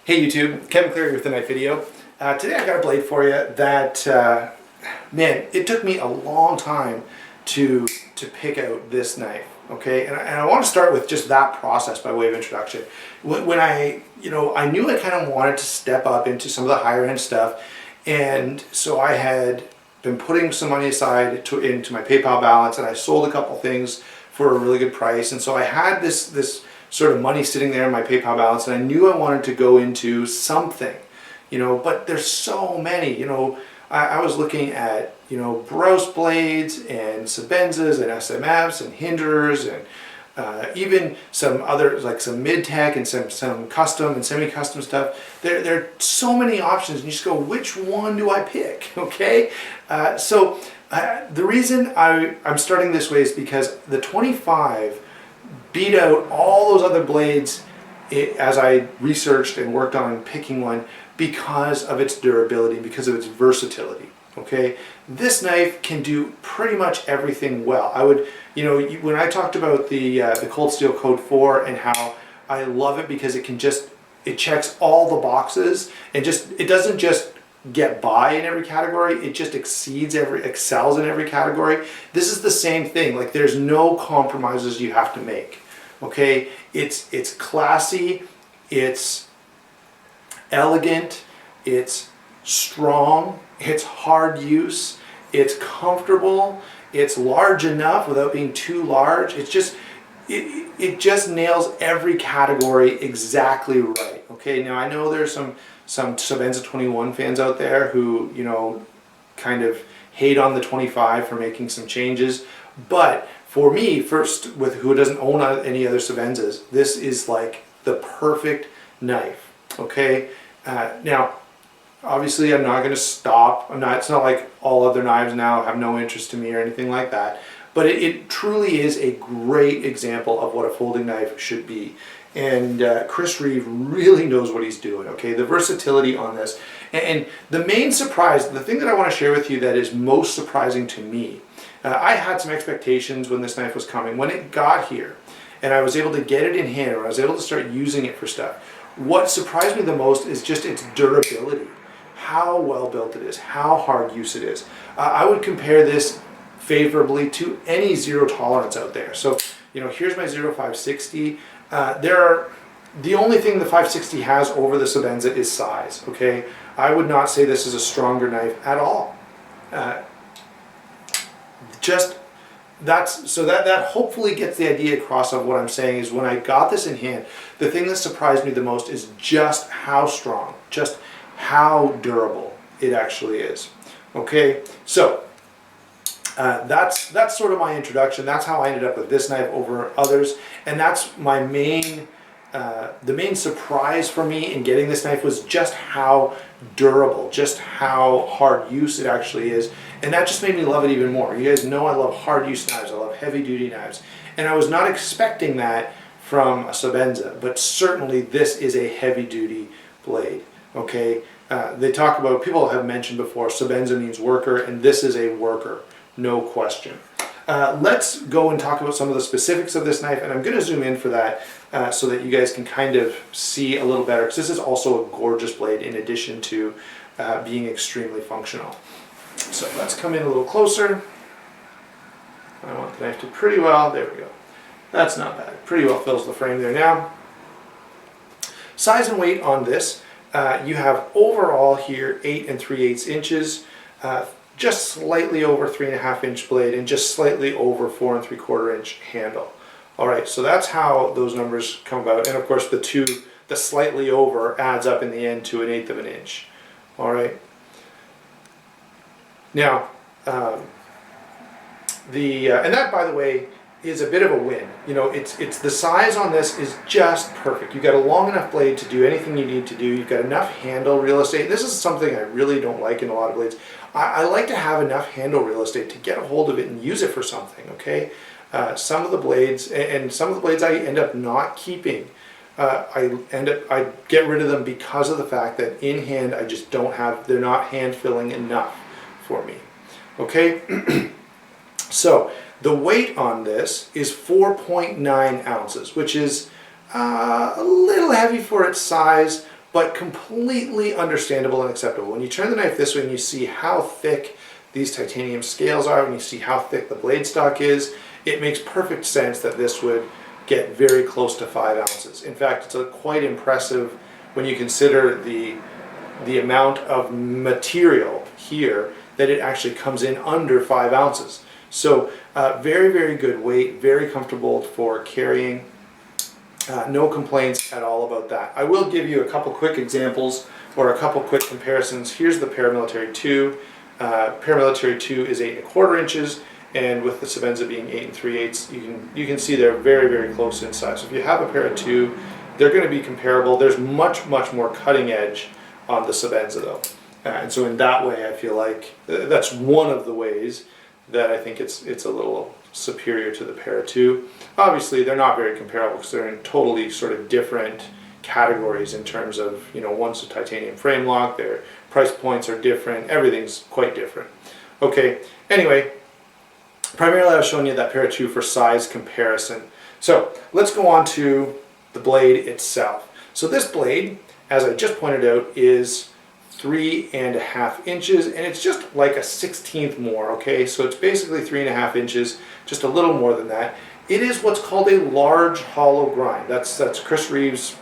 Hey YouTube, Kevin Cleary with the knife video. Today I got a blade for you that, man, it took me a long time to pick out this knife, okay? And I want to start with just that process by way of introduction. When I knew I kind of wanted to step up into some of the higher end stuff, and so I had been putting some money aside into my PayPal balance, and I sold a couple things for a really good price, and so I had this sort of money sitting there in my PayPal balance, and I knew I wanted to go into something, but there's so many, I was looking at, Brose blades and Sebenzas and SMFs and Hinders and even some others like some mid-tech and some custom and semi-custom stuff. There are so many options, and you just go, which one do I pick, okay? The reason I'm starting this way is because the 25 beat out all those other blades as I researched and worked on picking one because of its durability, because of its versatility. Okay, this knife can do pretty much everything well. I would, when I talked about the Cold Steel Code 4 and how I love it because it checks all the boxes and it doesn't just get by in every category, it just excels in every category. This is the same thing. Like, there's no compromises you have to make. Okay, it's classy, it's elegant, it's strong, it's hard use, it's comfortable, it's large enough without being too large. It just nails every category exactly right. Okay, now I know there's some Sebenza 21 fans out there who, kind of hate on the 25 for making some changes, but for me, who doesn't own any other Sebenzas, this is like the perfect knife. Okay, now obviously I'm not going to stop. It's not like all other knives now have no interest to me or anything like that. But it truly is a great example of what a folding knife should be. And Chris Reeve really knows what he's doing, okay? The versatility on this. And the main surprise, the thing that I want to share with you that is most surprising to me, I had some expectations when this knife was coming. When it got here, and I was able to get it in hand, or I was able to start using it for stuff, what surprised me the most is just its durability. How well built it is, how hard use it is. I would compare this favorably to any zero tolerance out there. So, here's my 0560. The only thing the 560 has over the Sebenza is size, okay? I would not say this is a stronger knife at all. That hopefully gets the idea across of what I'm saying is when I got this in hand, the thing that surprised me the most is just how strong, just how durable it actually is. Okay, so that's sort of my introduction. That's how I ended up with this knife over others, and that's my the main surprise for me in getting this knife was just how durable, just how hard use it actually is, and that just made me love it even more. You guys know I love hard use knives, I love heavy duty knives, and I was not expecting that from a Sebenza, but certainly this is a heavy duty blade. Okay, people have mentioned before, Sebenza means worker, and this is a worker, no question. Let's go and talk about some of the specifics of this knife, and I'm going to zoom in for that so that you guys can kind of see a little better, because this is also a gorgeous blade in addition to being extremely functional. So let's come in a little closer. I want the knife to pretty well, there we go. That's not bad, pretty well fills the frame there now. Size and weight on this, you have overall here 8 3/8 inches, just slightly over 3.5 inch blade, and just slightly over 4 3/4 inch handle. All right, so that's how those numbers come about, and of course the slightly over adds up in the end to 1/8 of an inch. All right. Now, and that, by the way, is a bit of a win. It's the size on this is just perfect. You've got a long enough blade to do anything you need to do. You've got enough handle real estate. This is something I really don't like in a lot of blades. I like to have enough handle real estate to get a hold of it and use it for something, okay? Some of the blades, and some of the blades I end up not keeping. I get rid of them because of the fact that in hand I just don't have, they're not hand filling enough for me, okay? So, the weight on this is 4.9 ounces, which is a little heavy for its size, but completely understandable and acceptable. When you turn the knife this way and you see how thick these titanium scales are, when you see how thick the blade stock is, it makes perfect sense that this would get very close to 5 ounces. In fact, it's quite impressive when you consider the amount of material here that it actually comes in under 5 ounces. So very, very good weight, very comfortable for carrying. No complaints at all about that. I will give you a couple quick examples or a couple quick comparisons. Here's the Paramilitary 2. Paramilitary 2 is 8 1/4 inches, and with the Sebenza being 8 3/8, you can see they're very, very close in size. So if you have a pair of 2, they're going to be comparable. There's much, much more cutting edge on the Sebenza though. And so in that way, I feel like that's one of the ways that I think it's a little superior to the pair of 2. Obviously, they're not very comparable because they're in totally sort of different categories in terms of, one's a titanium frame lock, their price points are different, everything's quite different. Okay, anyway, primarily I was showing you that pair of 2 for size comparison. So let's go on to the blade itself. So this blade, as I just pointed out, is 3.5 inches, and it's just like a 1/16 more, okay? So it's basically 3.5 inches, just a little more than that. It is what's called a large hollow grind. That's Chris Reeves'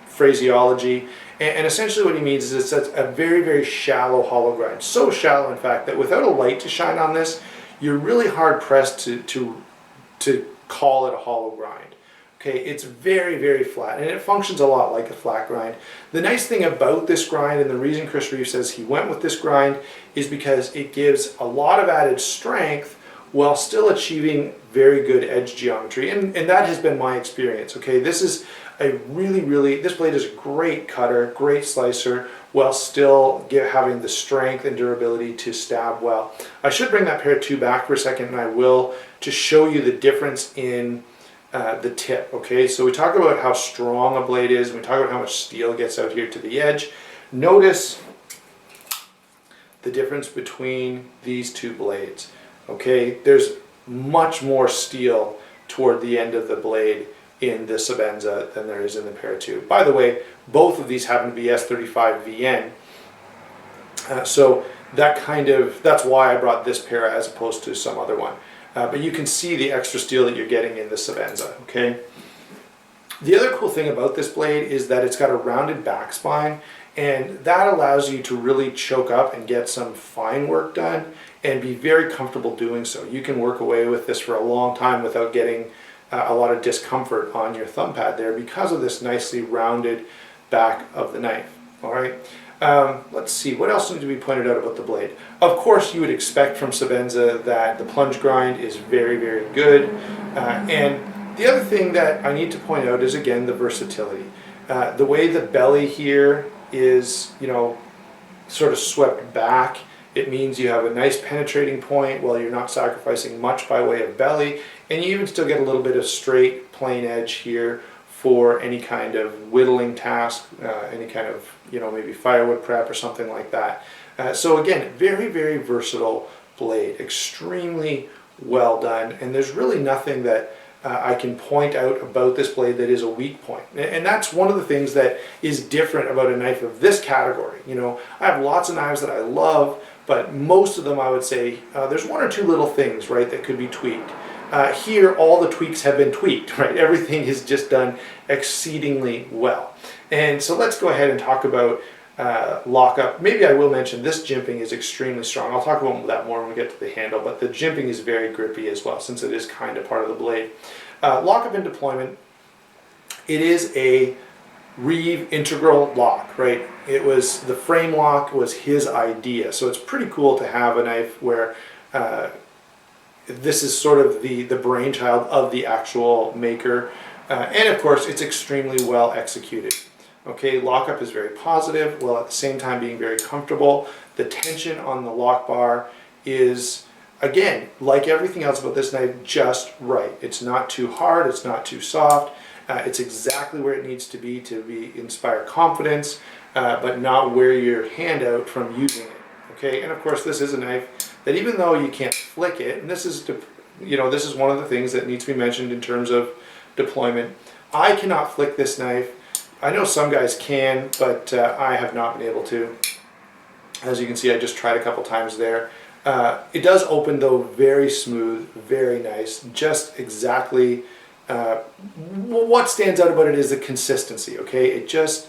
phraseology, and essentially what he means is it's a very, very shallow hollow grind. So shallow, in fact, that without a light to shine on this, you're really hard pressed to call it a hollow grind. Okay, it's very, very flat, and it functions a lot like a flat grind. The nice thing about this grind, and the reason Chris Reeves says he went with this grind, is because it gives a lot of added strength while still achieving very good edge geometry, and that has been my experience. Okay, this is a this blade is a great cutter, great slicer, while still having the strength and durability to stab well. I should bring that pair of 2 back for a second, and I will, to show you the difference in the tip. Okay, so we talk about how strong a blade is, and we talk about how much steel gets out here to the edge. Notice the difference between these two blades. Okay, there's much more steel toward the end of the blade in the Sebenza than there is in the pair of 2. By the way, both of these happen to be S35 VN, so that's why I brought this pair as opposed to some other one. But you can see the extra steel that you're getting in the Sebenza, okay? The other cool thing about this blade is that it's got a rounded back spine, and that allows you to really choke up and get some fine work done and be very comfortable doing so. You can work away with this for a long time without getting a lot of discomfort on your thumb pad there because of this nicely rounded back of the knife, all right? Let's see, what else needs to be pointed out about the blade? Of course, you would expect from Sebenza that the plunge grind is very, very good. And the other thing that I need to point out is, again, the versatility. The way the belly here is, sort of swept back, it means you have a nice penetrating point while you're not sacrificing much by way of belly, and you even still get a little bit of straight, plain edge here for any kind of whittling task, any kind of, maybe firewood prep or something like that. So again, very, very versatile blade, extremely well done, and there's really nothing that I can point out about this blade that is a weak point. And that's one of the things that is different about a knife of this category. I have lots of knives that I love, but most of them I would say there's 1 or 2 little things, right, that could be tweaked. Here, all the tweaks have been tweaked, right? Everything is just done exceedingly well. And so let's go ahead and talk about lockup. Maybe I will mention this jimping is extremely strong. I'll talk about that more when we get to the handle, but the jimping is very grippy as well, since it is kind of part of the blade. Lockup and deployment, it is a Reeve integral lock, right? The frame lock was his idea, so it's pretty cool to have a knife where this is sort of the brainchild of the actual maker, and of course it's extremely well executed. Okay, lockup is very positive while at the same time being very comfortable. The tension on the lock bar is, again, like everything else about this knife, just right. It's not too hard, it's not too soft. It's exactly where it needs to be inspire confidence, but not wear your hand out from using it. Okay, and of course this is a knife that even though you can't flick it, and this is one of the things that needs to be mentioned in terms of deployment. I cannot flick this knife I know some guys can, but I have not been able to. As you can see, I just tried a couple times there. It does open though very smooth, very nice, just exactly what stands out about it is the consistency, okay? It just,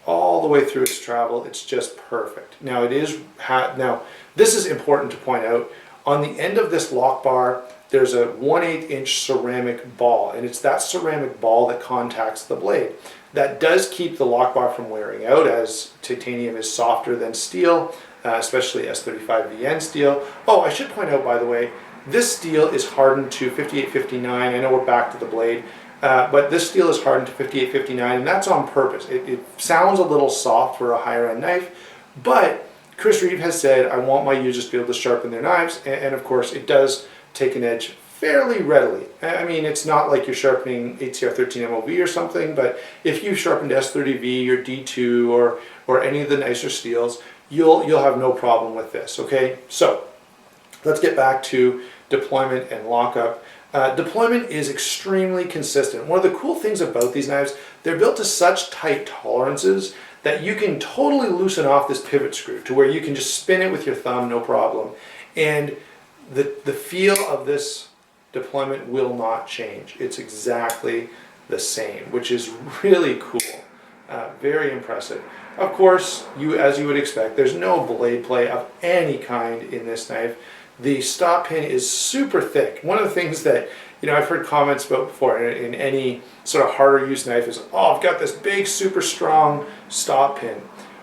all the way through its travel, it's just perfect. Now now this is important to point out. On the end of this lock bar, there's a 1/8 inch ceramic ball, and it's that ceramic ball that contacts the blade. That does keep the lock bar from wearing out, as titanium is softer than steel, especially S35VN steel. Oh, I should point out, by the way, this steel is hardened to 5859. I know we're back to the blade, but this steel is hardened to 5859, and that's on purpose. It sounds a little soft for a higher end knife, but Chris Reeve has said, I want my users to be able to sharpen their knives, and of course it does take an edge fairly readily. I mean, it's not like you're sharpening ATR13 MOV or something, but if you've sharpened S30V or D2 or any of the nicer steels, you'll have no problem with this, okay? So let's get back to deployment and lockup. Deployment is extremely consistent. One of the cool things about these knives, they're built to such tight tolerances that you can totally loosen off this pivot screw to where you can just spin it with your thumb, no problem. And the feel of this deployment will not change. It's exactly the same, which is really cool. Very impressive. Of course, as you would expect, there's no blade play of any kind in this knife. The stop pin is super thick. One of the things that I've heard comments about before in any sort of harder use knife is, oh, I've got this big, super strong stop pin.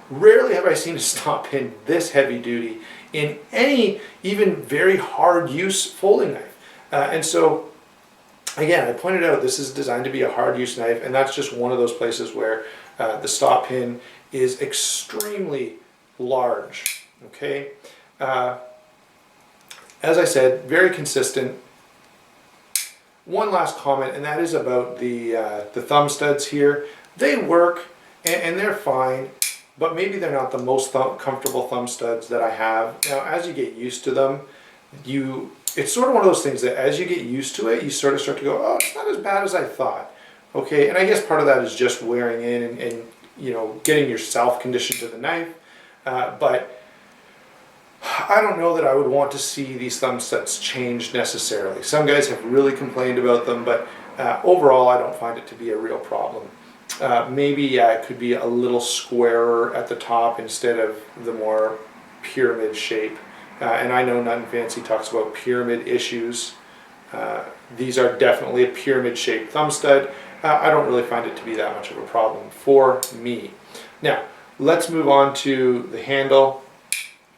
Rarely have I seen a stop pin this heavy duty in any even very hard use folding knife. And so, again, I pointed out this is designed to be a hard use knife, and that's just one of those places where the stop pin is extremely large, okay? As I said, very consistent. One last comment, and that is about the thumb studs here. They work, and they're fine, but maybe they're not the most comfortable thumb studs that I have. Now, as you get used to them, it's sort of one of those things that as you get used to it, you sort of start to go, oh, it's not as bad as I thought. Okay, and I guess part of that is just wearing in and getting yourself conditioned to the knife. But I don't know that I would want to see these thumb studs changed necessarily. Some guys have really complained about them, but overall I don't find it to be a real problem. Maybe it could be a little squarer at the top instead of the more pyramid shape. And I know Nothing Fancy talks about pyramid issues. These are definitely a pyramid shaped thumb stud. I don't really find it to be that much of a problem for me. Now, let's move on to the handle.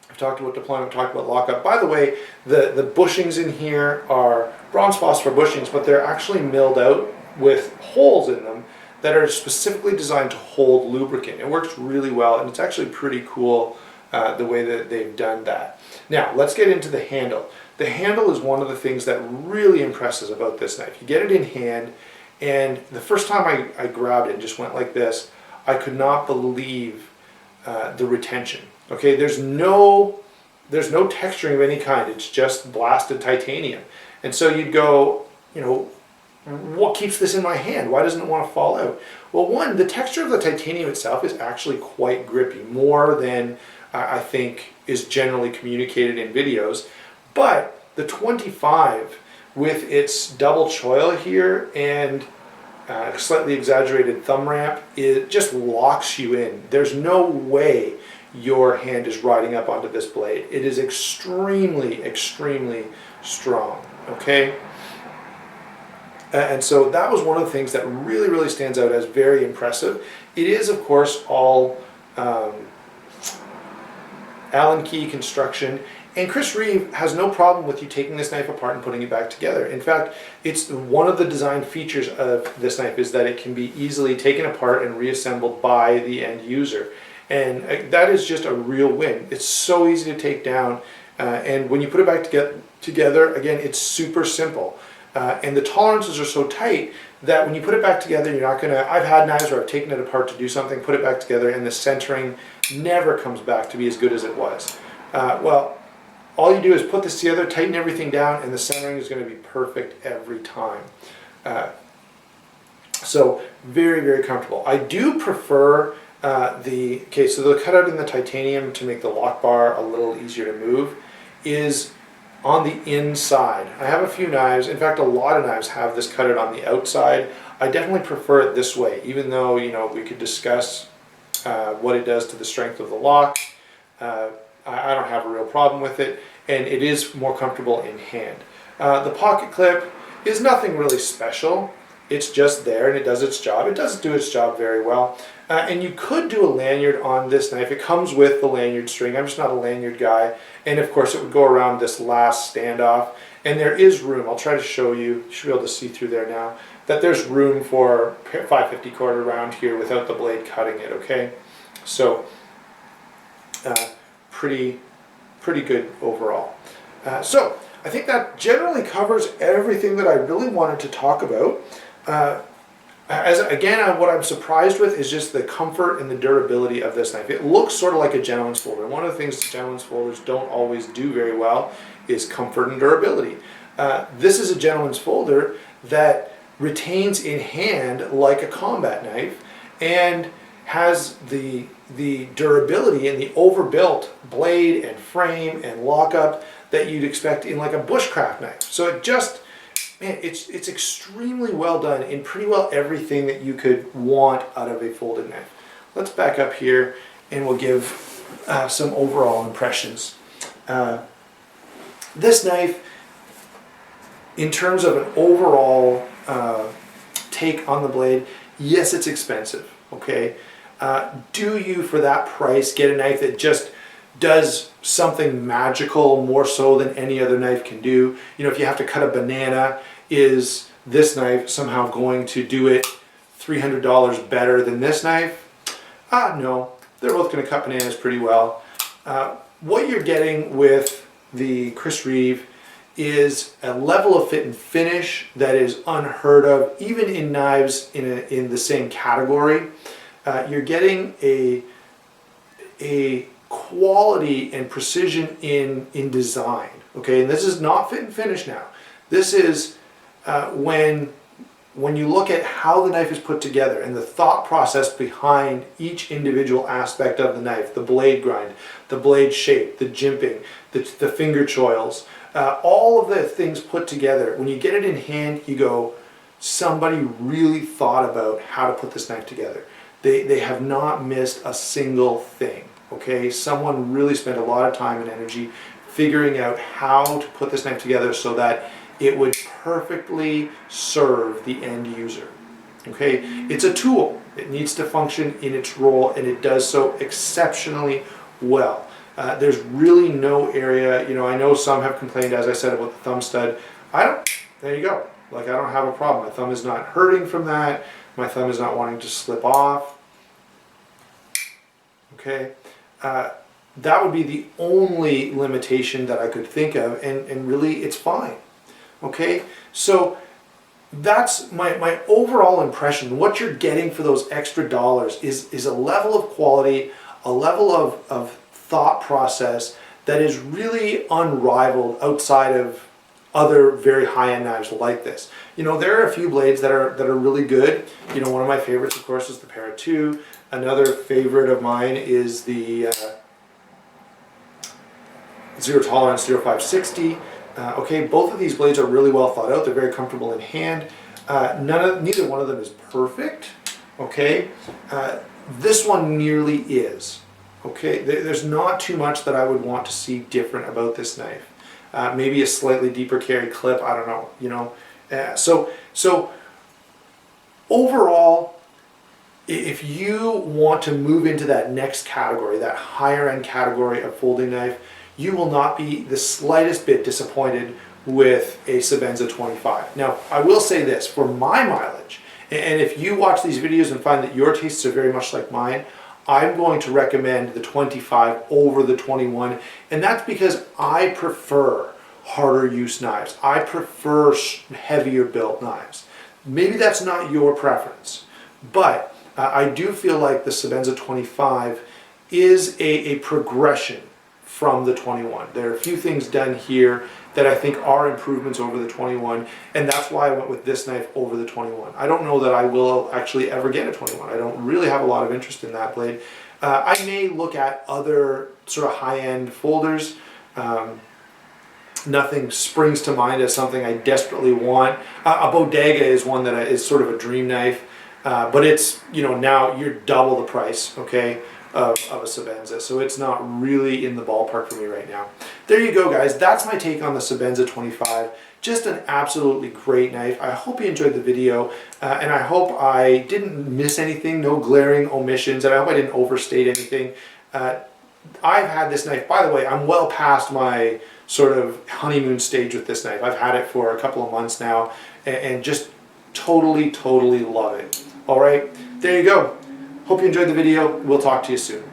I've talked about deployment, talked about lockup. By the way, the bushings in here are bronze phosphor bushings, but they're actually milled out with holes in them that are specifically designed to hold lubricant. It works really well, and it's actually pretty cool the way that they've done that. Now, let's get into the handle. The handle is one of the things that really impresses about this knife. You get it in hand, and the first time I grabbed it and just went like this, I could not believe the retention. Okay, there's no texturing of any kind. It's just blasted titanium. And so you'd go, what keeps this in my hand? Why doesn't it want to fall out? Well, one, the texture of the titanium itself is actually quite grippy, more than I think is generally communicated in videos. But the 25, with its double choil here and slightly exaggerated thumb ramp, it just locks you in. There's no way your hand is riding up onto this blade. It is extremely, extremely strong, okay? And so that was one of the things that really, really stands out as very impressive. It is, of course, all Allen key construction, and Chris Reeve has no problem with you taking this knife apart and putting it back together. In fact, it's one of the design features of this knife is that it can be easily taken apart and reassembled by the end user. And that is just a real win. It's so easy to take down, and when you put it back together, again, it's super simple. And the tolerances are so tight that when you put it back together, you're not gonna, I've had knives where I've taken it apart to do something, put it back together, and the centering never comes back to be as good as it was. Well, all you do is put this together, tighten everything down, and the centering is gonna be perfect every time. So very, very comfortable. I do prefer so the cutout in the titanium to make the lock bar a little easier to move is on the inside. I have a few knives, in fact a lot of knives have this cutout on the outside. I definitely prefer it this way, even though, you know, we could discuss what it does to the strength of the lock. I don't have a real problem with it, and it is more comfortable in hand. The pocket clip is nothing really special. It's just there and it does its job. It does do its job very well. And you could do a lanyard on this knife. It comes with the lanyard string. I'm just not a lanyard guy. And of course it would go around this last standoff. And there is room, I'll try to show you, you should be able to see through there now, that there's room for 550 cord around here without the blade cutting it, okay? So, pretty good overall. So, I think that generally covers everything that I really wanted to talk about. What I'm surprised with is just the comfort and the durability of this knife. It looks sort of like a gentleman's folder. One of the things gentleman's folders don't always do very well is comfort and durability. This is a gentleman's folder that retains in hand like a combat knife and has the durability and the overbuilt blade and frame and lockup that you'd expect in like a bushcraft knife. So it just, man, it's extremely well done in pretty well everything that you could want out of a folded knife. Let's back up here and we'll give some overall impressions. This knife, in terms of an overall take on the blade, yes, it's expensive, okay? Do you, for that price, get a knife that just does something magical more so than any other knife can do? You know, if you have to cut a banana, is this knife somehow going to do it $300 better than this knife? No, they're both going to cut bananas pretty well. What you're getting with the Chris Reeve is a level of fit and finish that is unheard of, even in knives in the same category. You're getting a quality and precision in design, okay? And this is not fit and finish now. This is when you look at how the knife is put together and the thought process behind each individual aspect of the knife, the blade grind, the blade shape, the jimping, the finger choils, all of the things put together. When you get it in hand, you go, somebody really thought about how to put this knife together. They have not missed a single thing, okay? Someone really spent a lot of time and energy figuring out how to put this knife together so that it would perfectly serve the end user, okay? It's a tool. It needs to function in its role, and it does so exceptionally well. There's really no area, you know, I know some have complained, as I said, about the thumb stud. There you go. Like, I don't have a problem. My thumb is not hurting from that. My thumb is not wanting to slip off. Okay, that would be the only limitation that I could think of, and really it's fine. Okay, so that's my overall impression. What you're getting for those extra dollars is a level of quality, a level of thought process that is really unrivaled outside of other very high-end knives like this. You know, there are a few blades that are really good. You know, one of my favorites, of course, is the Para 2. Another favorite of mine is the Zero Tolerance 0560. Okay, both of these blades are really well thought out. They're very comfortable in hand. Neither one of them is perfect. Okay, this one nearly is. Okay, there's not too much that I would want to see different about this knife. Maybe a slightly deeper carry clip, I don't know, you know. So overall, if you want to move into that next category, that higher end category of folding knife, you will not be the slightest bit disappointed with a Sebenza 25. Now, I will say this, for my mileage, and if you watch these videos and find that your tastes are very much like mine, I'm going to recommend the 25 over the 21, and that's because I prefer harder use knives. I prefer heavier built knives. Maybe that's not your preference, but I do feel like the Sebenza 25 is a progression from the 21. There are a few things done here that I think are improvements over the 21, and that's why I went with this knife over the 21. I don't know that I will actually ever get a 21. I don't really have a lot of interest in that blade. I may look at other sort of high-end folders. Nothing springs to mind as something I desperately want. A Bodega is one that is sort of a dream knife, but it's, you know, now you're double the price, okay, of a Sebenza, so it's not really in the ballpark for me right now. There you go, guys. That's my take on the Sebenza 25. Just an absolutely great knife. I hope you enjoyed the video, and I hope I didn't miss anything, no glaring omissions, and I hope I didn't overstate anything. I've had this knife, by the way, I'm well past my sort of honeymoon stage with this knife. I've had it for a couple of months now, and just totally love it. All right, there you go. Hope you enjoyed the video. We'll talk to you soon.